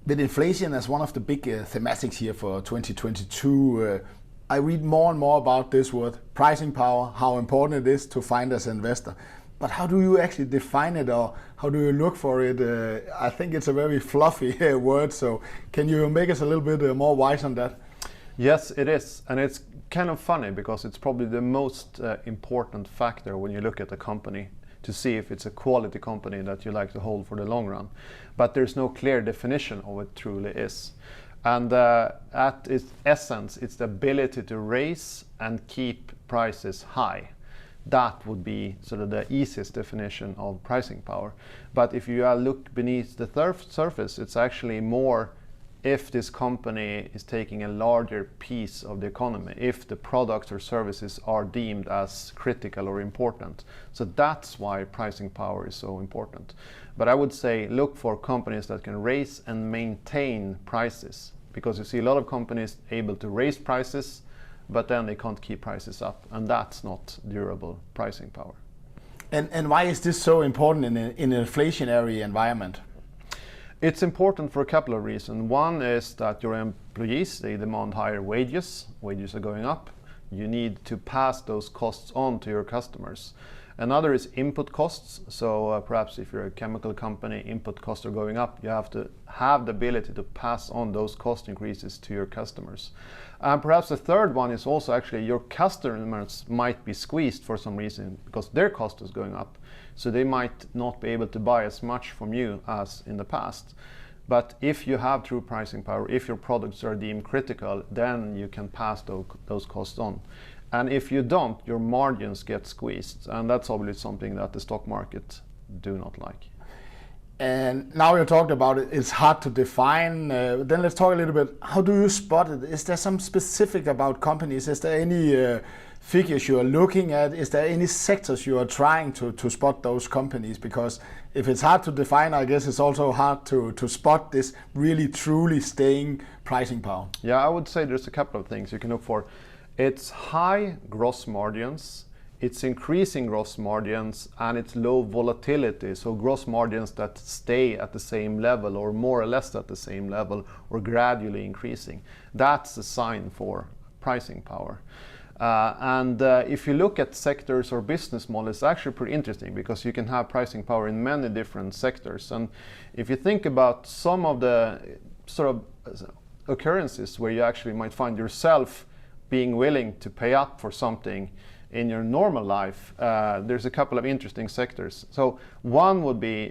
With inflation as one of the big thematics here for 2022, I read more and more about this word, pricing power, how important it is to find as an investor. But how do you actually define it, or how do you look for it? I think it's a very fluffy word, so can you make us a little bit more wise on that? Yes, it is. And it's kind of funny because it's probably the most important factor when you look at a company to see if it's a quality company that you like to hold for the long run. But there's no clear definition of what it truly is. And at its essence, it's the ability to raise and keep prices high. That would be sort of the easiest definition of pricing power. But if you look beneath the surface, it's actually more if this company is taking a larger piece of the economy, if the products or services are deemed as critical or important. So that's why pricing power is so important. But I would say look for companies that can raise and maintain prices, because you see a lot of companies able to raise prices, but then they can't keep prices up, and that's not durable pricing power. And why is this so important in an inflationary environment? It's important for a couple of reasons. One is that your employees, they demand higher wages. Wages are going up. You need to pass those costs on to your customers. Another is input costs. So perhaps if you're a chemical company, input costs are going up. You have to have the ability to pass on those cost increases to your customers. And perhaps the third one is also actually your customers might be squeezed for some reason because their cost is going up. So they might not be able to buy as much from you as in the past. But if you have true pricing power, if your products are deemed critical, then you can pass those costs on. And if you don't, your margins get squeezed. And that's obviously something that the stock market do not like. And now you talked about it, it's hard to define. Then let's talk a little bit, how do you spot it? Is there some specific about companies? Is there any figures you are looking at? Is there any sectors you are trying to spot those companies? Because if it's hard to define, I guess it's also hard to spot this really truly staying pricing power. Yeah, I would say there's a couple of things you can look for. It's high gross margins, it's increasing gross margins, and it's low volatility. So gross margins that stay at the same level or more or less at the same level or gradually increasing. That's a sign for pricing power. If you look at sectors or business models, it's actually pretty interesting because you can have pricing power in many different sectors. And if you think about some of the sort of occurrences where you actually might find yourself being willing to pay up for something in your normal life, there's a couple of interesting sectors. So one would be,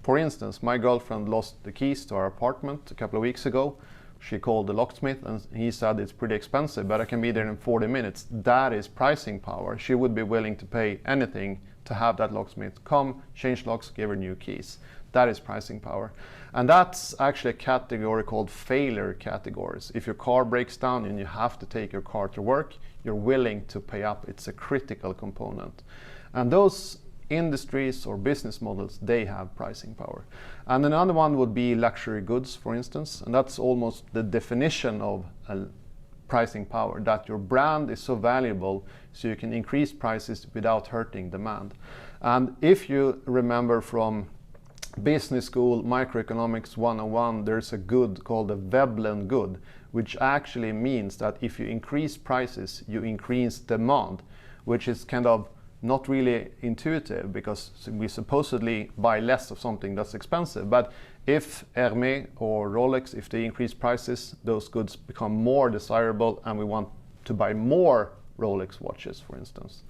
for instance, my girlfriend lost the keys to our apartment a couple of weeks ago. She called the locksmith and he said it's pretty expensive, but I can be there in 40 minutes. That is pricing power. She would be willing to pay anything to have that locksmith come, change locks, give her new keys. That is pricing power. And that's actually a category called failure categories. If your car breaks down and you have to take your car to work, you're willing to pay up. It's a critical component. And those industries or business models, they have pricing power. And another one would be luxury goods, for instance. And that's almost the definition of pricing power, that your brand is so valuable so you can increase prices without hurting demand. And if you remember from business school, microeconomics 101, there's a good called the Veblen good, which actually means that if you increase prices, you increase demand, which is kind of not really intuitive because we supposedly buy less of something that's expensive. But if Hermès or Rolex, if they increase prices, those goods become more desirable and we want to buy more Rolex watches, for instance.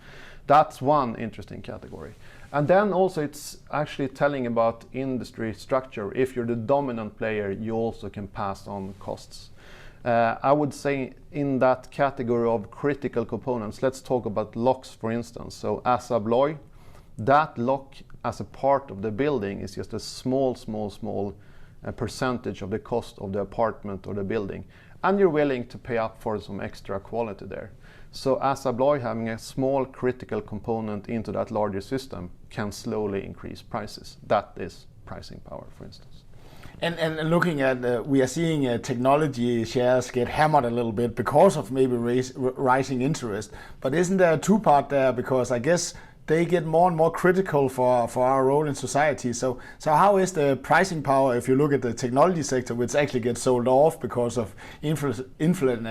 That's one interesting category. And then also it's actually telling about industry structure. If you're the dominant player, you also can pass on costs. I would say in that category of critical components, let's talk about locks, for instance. So Assa Abloy, that lock as a part of the building is just a small percentage of the cost of the apartment or the building. And you're willing to pay up for some extra quality there. So Assa Abloy having a small critical component into that larger system can slowly increase prices. That is pricing power, for instance. And looking at, we are seeing technology shares get hammered a little bit because of maybe rising interest. But isn't there a two-part there? Because I guess they get more and more critical for our role in society. So how is the pricing power if you look at the technology sector, which actually gets sold off because of inflationary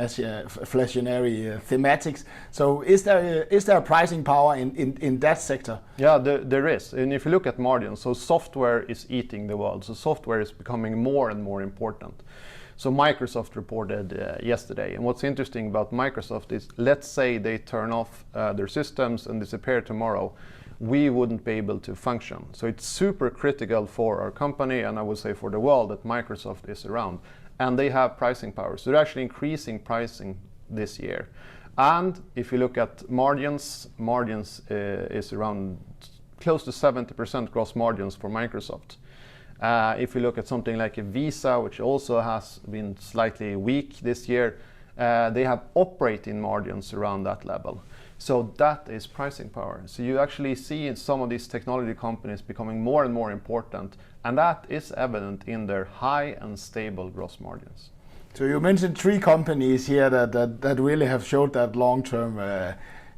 thematics? So is there a pricing power in that sector? Yeah, there is. And if you look at margins, so software is eating the world. So software is becoming more and more important. So Microsoft reported yesterday, and what's interesting about Microsoft is, let's say they turn off their systems and disappear tomorrow, we wouldn't be able to function. So it's super critical for our company, and I would say for the world, that Microsoft is around. And they have pricing power. So they're actually increasing pricing this year. And if you look at margins is around close to 70% gross margins for Microsoft. If we look at something like a Visa, which also has been slightly weak this year, they have operating margins around that level. So that is pricing power. So you actually see in some of these technology companies becoming more and more important, and that is evident in their high and stable gross margins. So you mentioned 3 companies here that really have showed that long-term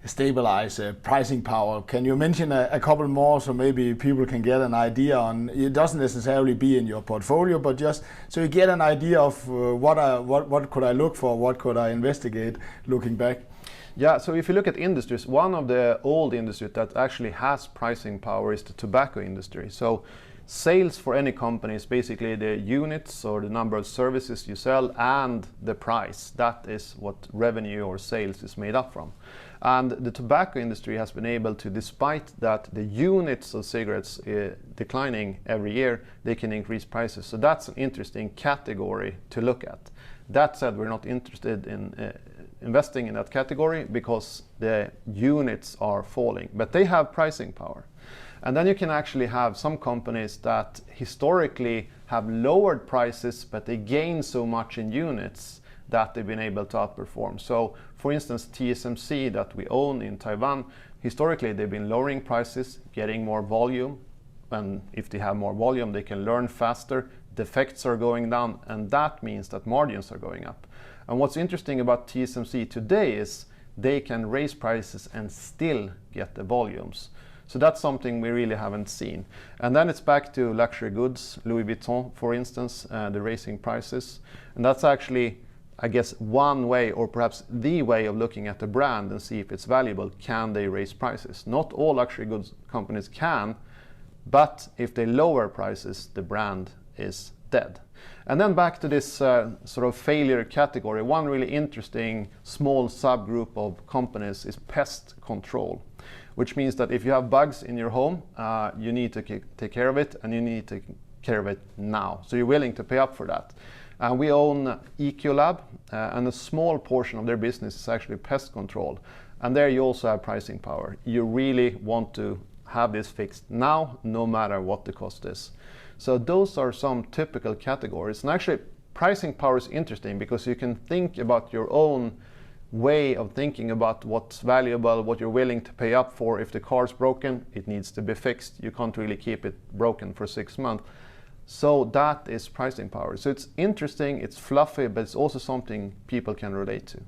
stabilized pricing power. Can you mention a couple more so maybe people can get an idea on, it doesn't necessarily be in your portfolio, but just so you get an idea of what could I look for, what could I investigate looking back? Yeah, so if you look at industries, one of the old industries that actually has pricing power is the tobacco industry. So sales for any company is basically the units or the number of services you sell and the price. That is what revenue or sales is made up from. And the tobacco industry has been able to, despite that the units of cigarettes declining every year, they can increase prices. So that's an interesting category to look at. That said, we're not interested in investing in that category because the units are falling, but they have pricing power. And then you can actually have some companies that historically have lowered prices, but they gain so much in units that they've been able to outperform. So for instance, TSMC that we own in Taiwan, historically they've been lowering prices, getting more volume. And if they have more volume, they can learn faster, defects are going down, and that means that margins are going up. And what's interesting about TSMC today is they can raise prices and still get the volumes. So that's something we really haven't seen. And then it's back to luxury goods, Louis Vuitton, for instance, the raising prices. And that's actually, I guess, one way, or perhaps the way of looking at the brand and see if it's valuable. Can they raise prices? Not all luxury goods companies can, but if they lower prices, the brand is dead. And then back to this sort of failure category, one really interesting small subgroup of companies is pest control, which means that if you have bugs in your home, you need to take care of it, and you need to take care of it now. So you're willing to pay up for that. We own Ecolab, and a small portion of their business is actually pest control. And there you also have pricing power. You really want to have this fixed now, no matter what the cost is. So those are some typical categories. And actually, pricing power is interesting because you can think about your own way of thinking about what's valuable, what you're willing to pay up for. If the car's broken, it needs to be fixed. You can't really keep it broken for 6 months. So that is pricing power. So it's interesting, it's fluffy, but it's also something people can relate to.